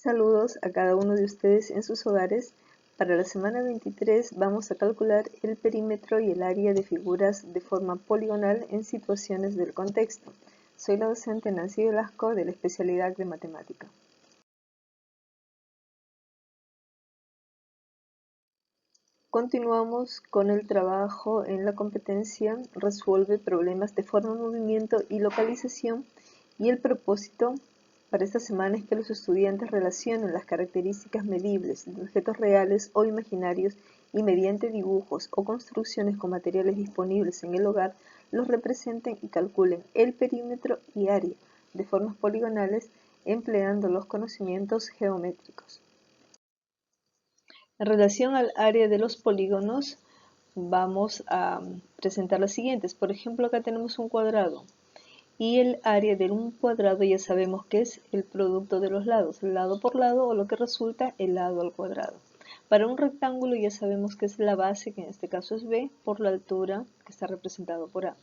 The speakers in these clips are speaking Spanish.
Saludos a cada uno de ustedes en sus hogares. Para la semana 23 vamos a calcular el perímetro y el área de figuras de forma poligonal en situaciones del contexto. Soy la docente Nancy Velasco de la especialidad de Matemática. Continuamos con el trabajo en la competencia Resuelve problemas de forma, movimiento y localización, y el propósito para esta semana es que los estudiantes relacionen las características medibles de objetos reales o imaginarios y mediante dibujos o construcciones con materiales disponibles en el hogar los representen y calculen el perímetro y área de formas poligonales empleando los conocimientos geométricos. En relación al área de los polígonos, vamos a presentar las siguientes. Por ejemplo, acá tenemos un cuadrado. Y el área de un cuadrado ya sabemos que es el producto de los lados, lado por lado, o lo que resulta el lado al cuadrado. Para un rectángulo ya sabemos que es la base, que en este caso es B, por la altura que está representado por A.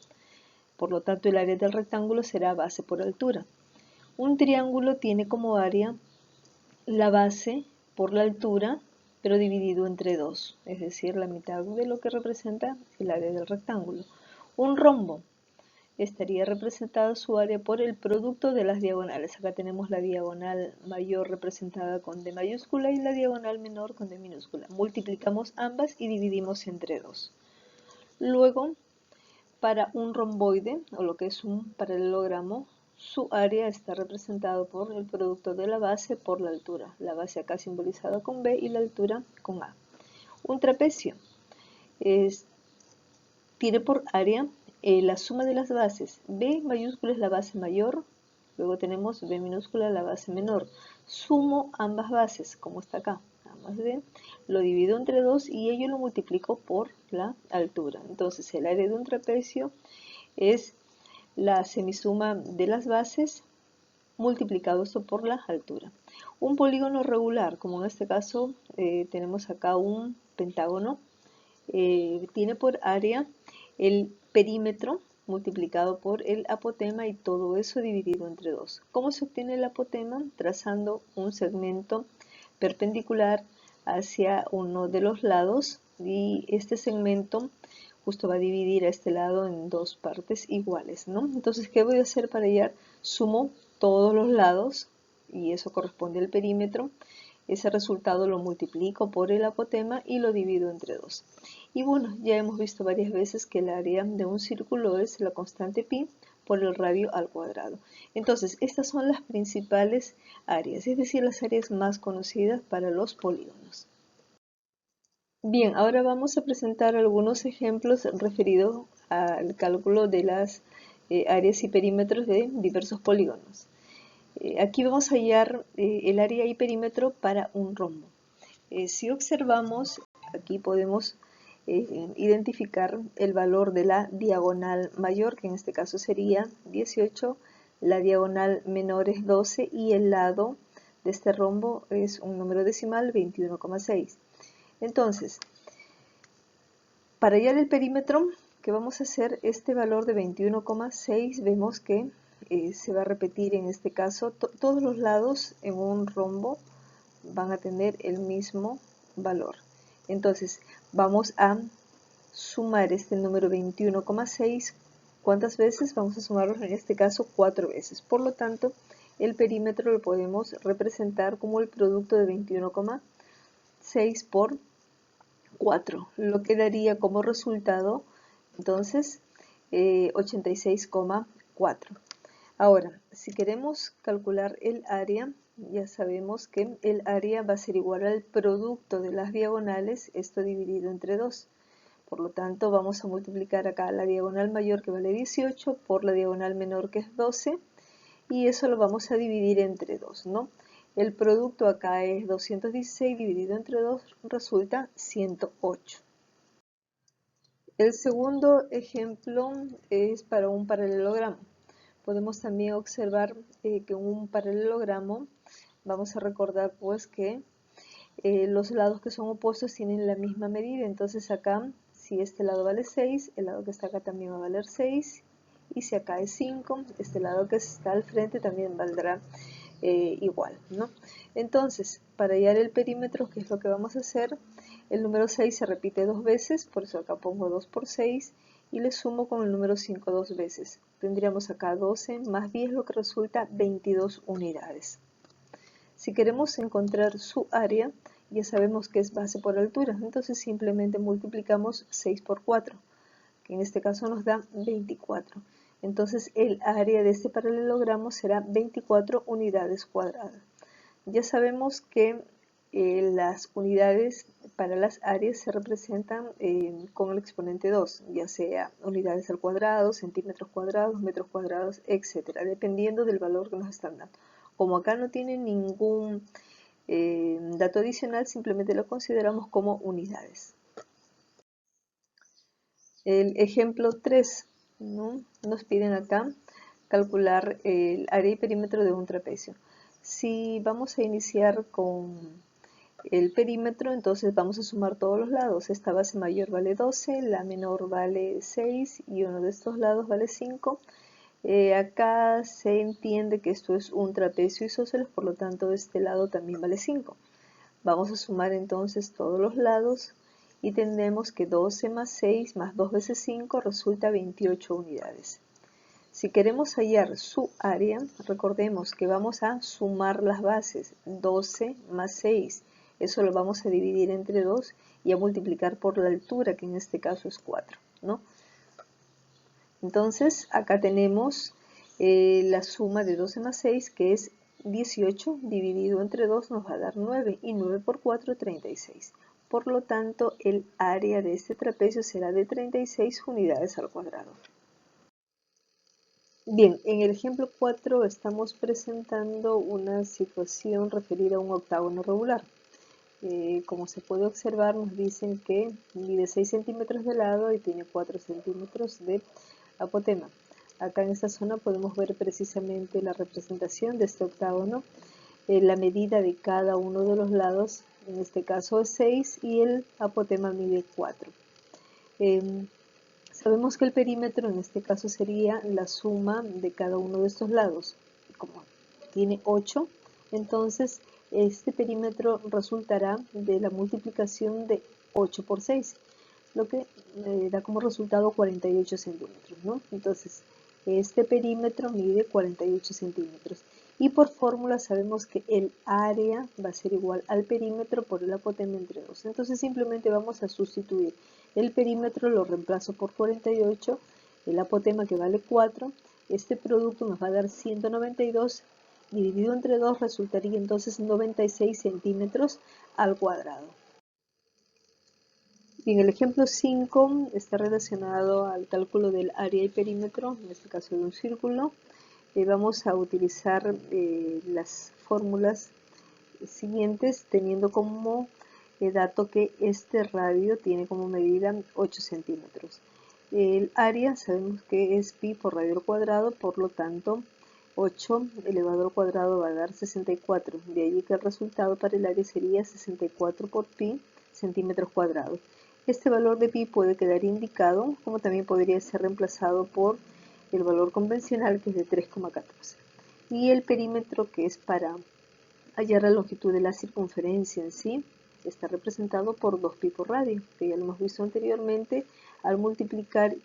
Por lo tanto, el área del rectángulo será base por altura. Un triángulo tiene como área la base por la altura, pero dividido entre dos, es decir, la mitad de lo que representa el área del rectángulo. Un rombo estaría representada su área por el producto de las diagonales. Acá tenemos la diagonal mayor representada con D mayúscula y la diagonal menor con D minúscula. Multiplicamos ambas y dividimos entre 2. Luego, para un romboide, o lo que es un paralelogramo, su área está representado por el producto de la base por la altura. La base acá simbolizada con B y la altura con A. Un trapecio tiene por área la suma de las bases. B mayúscula es la base mayor, luego tenemos B minúscula la base menor. Sumo ambas bases, como está acá, A más B, lo divido entre 2 y ello lo multiplico por la altura. Entonces el área de un trapecio es la semisuma de las bases multiplicado esto por la altura. Un polígono regular, como en este caso tenemos acá un pentágono, tiene por área el perímetro multiplicado por el apotema y todo eso dividido entre 2. ¿Cómo se obtiene el apotema? Trazando un segmento perpendicular hacia uno de los lados, y este segmento justo va a dividir a este lado en dos partes iguales, ¿no? Entonces, ¿qué voy a hacer para hallar? Sumo todos los lados y eso corresponde al perímetro. Ese resultado lo multiplico por el apotema y lo divido entre 2. Y bueno, ya hemos visto varias veces que el área de un círculo es la constante pi por el radio al cuadrado. Entonces, estas son las principales áreas, es decir, las áreas más conocidas para los polígonos. Bien, ahora vamos a presentar algunos ejemplos referidos al cálculo de las áreas y perímetros de diversos polígonos. Aquí vamos a hallar el área y perímetro para un rombo. Si observamos, aquí podemos identificar el valor de la diagonal mayor, que en este caso sería 18, la diagonal menor es 12 y el lado de este rombo es un número decimal, 21,6. Entonces, para hallar el perímetro, ¿qué vamos a hacer? Este valor de 21,6 vemos que se va a repetir en este caso. Todos los lados en un rombo van a tener el mismo valor. Entonces, vamos a sumar este número 21,6. ¿Cuántas veces? Vamos a sumarlo en este caso 4 veces. Por lo tanto, el perímetro lo podemos representar como el producto de 21,6 por 4, lo que daría como resultado entonces 86,4. Ahora, si queremos calcular el área, ya sabemos que el área va a ser igual al producto de las diagonales, esto dividido entre 2. Por lo tanto, vamos a multiplicar acá la diagonal mayor, que vale 18, por la diagonal menor, que es 12, y eso lo vamos a dividir entre 2, ¿no? El producto acá es 216 dividido entre 2, resulta 108. El segundo ejemplo es para un paralelogramo. Podemos también observar que en un paralelogramo vamos a recordar pues que los lados que son opuestos tienen la misma medida. Entonces acá, si este lado vale 6, el lado que está acá también va a valer 6. Y si acá es 5, este lado que está al frente también valdrá igual, ¿no? Entonces, para hallar el perímetro, ¿qué es lo que vamos a hacer? El número 6 se repite dos veces, por eso acá pongo 2 por 6 y le sumo con el número 5 dos veces. Tendríamos acá 12 más 10, lo que resulta 22 unidades. Si queremos encontrar su área, ya sabemos que es base por altura, entonces simplemente multiplicamos 6 por 4, que en este caso nos da 24. Entonces el área de este paralelogramo será 24 unidades cuadradas. Ya sabemos que las unidades para las áreas se representan con el exponente 2, ya sea unidades al cuadrado, centímetros cuadrados, metros cuadrados, etcétera, dependiendo del valor que nos están dando. Como acá no tiene ningún dato adicional, simplemente lo consideramos como unidades. El ejemplo 3, ¿no? Nos piden acá calcular el área y perímetro de un trapecio. Si vamos a iniciar con el perímetro, entonces vamos a sumar todos los lados. Esta base mayor vale 12, la menor vale 6 y uno de estos lados vale 5. Acá se entiende que esto es un trapecio isósceles, por lo tanto este lado también vale 5. Vamos a sumar entonces todos los lados y tendremos que 12 más 6 más 2 veces 5 resulta 28 unidades. Si queremos hallar su área, recordemos que vamos a sumar las bases, 12 más 6, eso lo vamos a dividir entre 2 y a multiplicar por la altura, que en este caso es 4, ¿no? Entonces, acá tenemos la suma de 12 más 6, que es 18, dividido entre 2 nos va a dar 9, y 9 por 4, 36. Por lo tanto, el área de este trapecio será de 36 unidades al cuadrado. Bien, en el ejemplo 4 estamos presentando una situación referida a un octágono regular. Como se puede observar, nos dicen que mide 6 centímetros de lado y tiene 4 centímetros de apotema. Acá en esta zona podemos ver precisamente la representación de este octágono, la medida de cada uno de los lados, en este caso es 6 y el apotema mide 4. Sabemos que el perímetro en este caso sería la suma de cada uno de estos lados. Como tiene 8, entonces este perímetro resultará de la multiplicación de 8 por 6, lo que da como resultado 48 centímetros, ¿no? Entonces, este perímetro mide 48 centímetros. Y por fórmula sabemos que el área va a ser igual al perímetro por el apotema entre 2. Entonces simplemente vamos a sustituir el perímetro, lo reemplazo por 48, el apotema que vale 4. Este producto nos va a dar 192, dividido entre 2 resultaría entonces 96 centímetros al cuadrado. Bien, el ejemplo 5 está relacionado al cálculo del área y perímetro, en este caso de un círculo. Vamos a utilizar las fórmulas siguientes, teniendo como dato que este radio tiene como medida 8 centímetros. El área sabemos que es pi por radio al cuadrado, por lo tanto 8 elevado al cuadrado va a dar 64. De allí que el resultado para el área sería 64 por pi centímetros cuadrados. Este valor de pi puede quedar indicado, como también podría ser reemplazado por el valor convencional, que es de 3,14. Y el perímetro, que es para hallar la longitud de la circunferencia en sí, está representado por 2pi por radio, que ya lo hemos visto anteriormente. Al multiplicar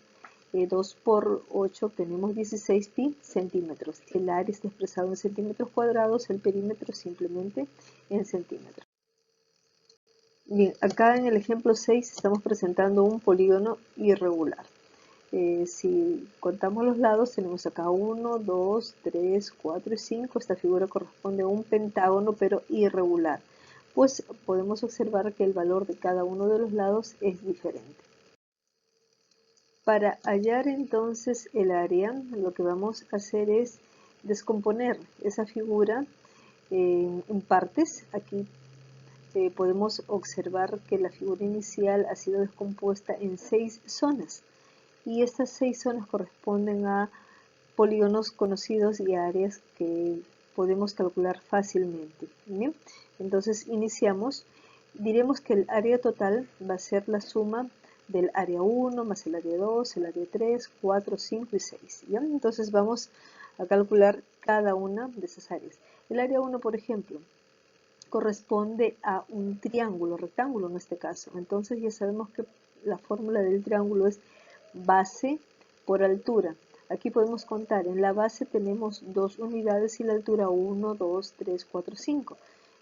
2 por 8 obtenemos 16pi centímetros. El área está expresado en centímetros cuadrados, el perímetro simplemente en centímetros. Bien, acá en el ejemplo 6 estamos presentando un polígono irregular. Si contamos los lados, tenemos acá 1, 2, 3, 4 y 5. Esta figura corresponde a un pentágono, pero irregular. Pues podemos observar que el valor de cada uno de los lados es diferente. Para hallar entonces el área, lo que vamos a hacer es descomponer esa figura en partes. Aquí podemos observar que la figura inicial ha sido descompuesta en 6 zonas. Y estas 6 zonas corresponden a polígonos conocidos y áreas que podemos calcular fácilmente. ¿Bien? Entonces iniciamos, diremos que el área total va a ser la suma del área 1 más el área 2, el área 3, 4, 5 y 6. ¿Ya? Entonces vamos a calcular cada una de esas áreas. El área 1, por ejemplo, corresponde a un triángulo, rectángulo en este caso. Entonces ya sabemos que la fórmula del triángulo es base por altura. Aquí podemos contar, en la base tenemos 2 unidades y la altura 1, 2, 3, 4, 5.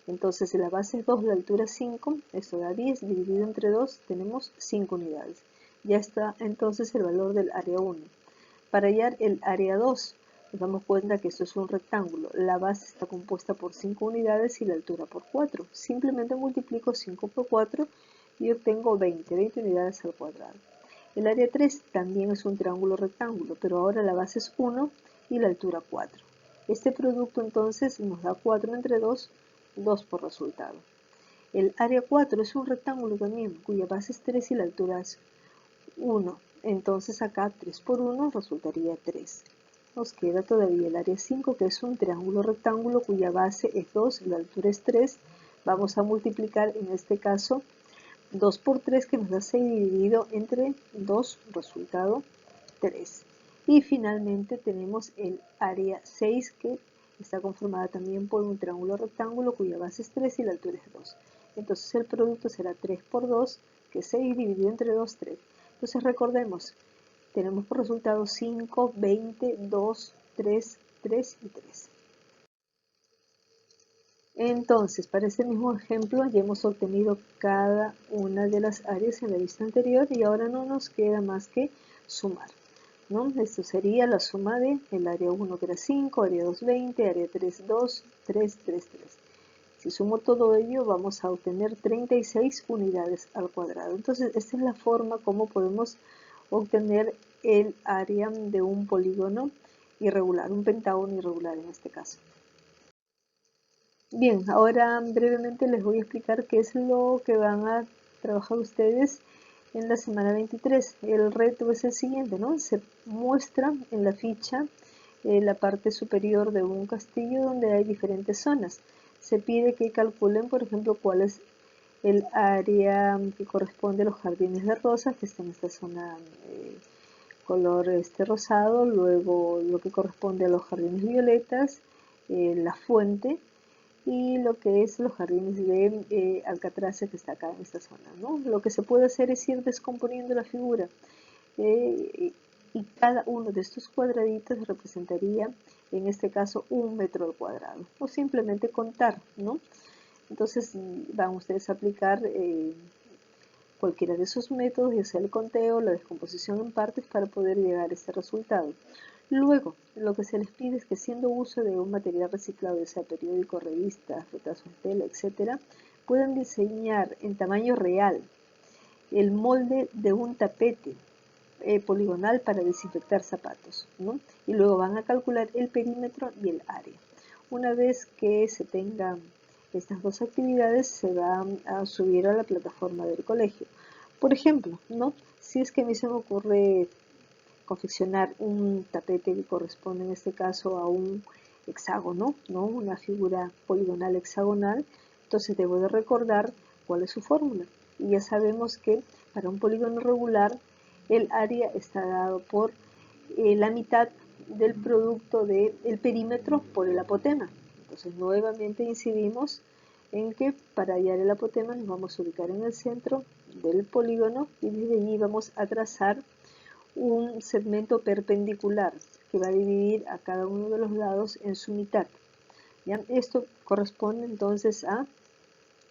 Entonces si la base es 2, la altura es 5, esto da 10, dividido entre 2 tenemos 5 unidades. Ya está entonces el valor del área 1. Para hallar el área 2, nos damos cuenta que esto es un rectángulo. La base está compuesta por 5 unidades y la altura por 4. Simplemente multiplico 5 por 4 y obtengo 20 unidades al cuadrado. El área 3 también es un triángulo rectángulo, pero ahora la base es 1 y la altura 4. Este producto entonces nos da 4 entre 2, 2 por resultado. El área 4 es un rectángulo también, cuya base es 3 y la altura es 1. Entonces acá 3 por 1 resultaría 3. Nos queda todavía el área 5, que es un triángulo rectángulo cuya base es 2 y la altura es 3. Vamos a multiplicar en este caso 2 por 3, que nos da 6 dividido entre 2, resultado 3. Y finalmente tenemos el área 6, que está conformada también por un triángulo rectángulo cuya base es 3 y la altura es 2. Entonces el producto será 3 por 2, que es 6 dividido entre 2, 3. Entonces recordemos, tenemos por resultado 5, 20, 2, 3, 3 y 3. Entonces, para este mismo ejemplo ya hemos obtenido cada una de las áreas en la vista anterior y ahora no nos queda más que sumar, ¿no? Esto sería la suma de el área 1, que era 5, área 2, 20, área 3, 2, 3, 3, 3. Si sumo todo ello, vamos a obtener 36 unidades al cuadrado. Entonces, esta es la forma como podemos obtener el área de un polígono irregular, un pentágono irregular en este caso. Bien, ahora brevemente les voy a explicar qué es lo que van a trabajar ustedes en la semana 23. El reto es el siguiente, ¿no? Se muestra en la ficha la parte superior de un castillo donde hay diferentes zonas. Se pide que calculen, por ejemplo, cuál es el área que corresponde a los jardines de rosas, que está en esta zona color rosado, luego lo que corresponde a los jardines violetas, la fuente, y lo que es los jardines de alcatraces, que está acá en esta zona, ¿no? Lo que se puede hacer es ir descomponiendo la figura y cada uno de estos cuadraditos representaría, en este caso, 1 metro al cuadrado, o simplemente contar, ¿no? Entonces van ustedes a aplicar cualquiera de esos métodos, ya sea el conteo, la descomposición en partes, para poder llegar a este resultado. Luego, lo que se les pide es que, haciendo uso de un material reciclado, ya sea periódico, revistas, retazos de tela, etc., puedan diseñar en tamaño real el molde de un tapete poligonal para desinfectar zapatos, ¿no? Y luego van a calcular el perímetro y el área. Una vez que se tengan estas dos actividades, se va a subir a la plataforma del colegio. Por ejemplo, ¿no? Si es que a mí se me ocurre confeccionar un tapete que corresponde en este caso a un hexágono, ¿no? Una figura poligonal hexagonal, entonces debo de recordar cuál es su fórmula. Y ya sabemos que para un polígono regular el área está dado por la mitad del producto del perímetro por el apotema. Entonces nuevamente incidimos en que para hallar el apotema nos vamos a ubicar en el centro del polígono y desde allí vamos a trazar un segmento perpendicular que va a dividir a cada uno de los lados en su mitad. ¿Ya? Esto corresponde entonces a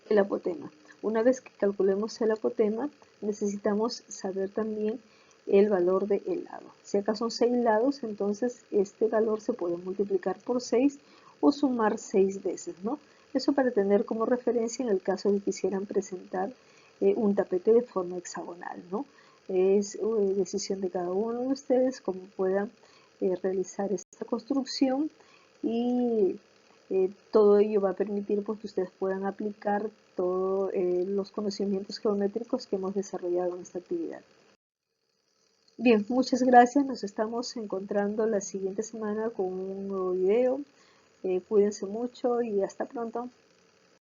el apotema. Una vez que calculemos el apotema, necesitamos saber también el valor del lado. Si acá son 6 lados, entonces este valor se puede multiplicar por 6 o sumar 6 veces, ¿no? Eso para tener como referencia en el caso de que quisieran presentar un tapete de forma hexagonal, ¿no? Es decisión de cada uno de ustedes cómo puedan realizar esta construcción y todo ello va a permitir pues, que ustedes puedan aplicar todos los conocimientos geométricos que hemos desarrollado en esta actividad. Bien, muchas gracias. Nos estamos encontrando la siguiente semana con un nuevo video. Cuídense mucho y hasta pronto.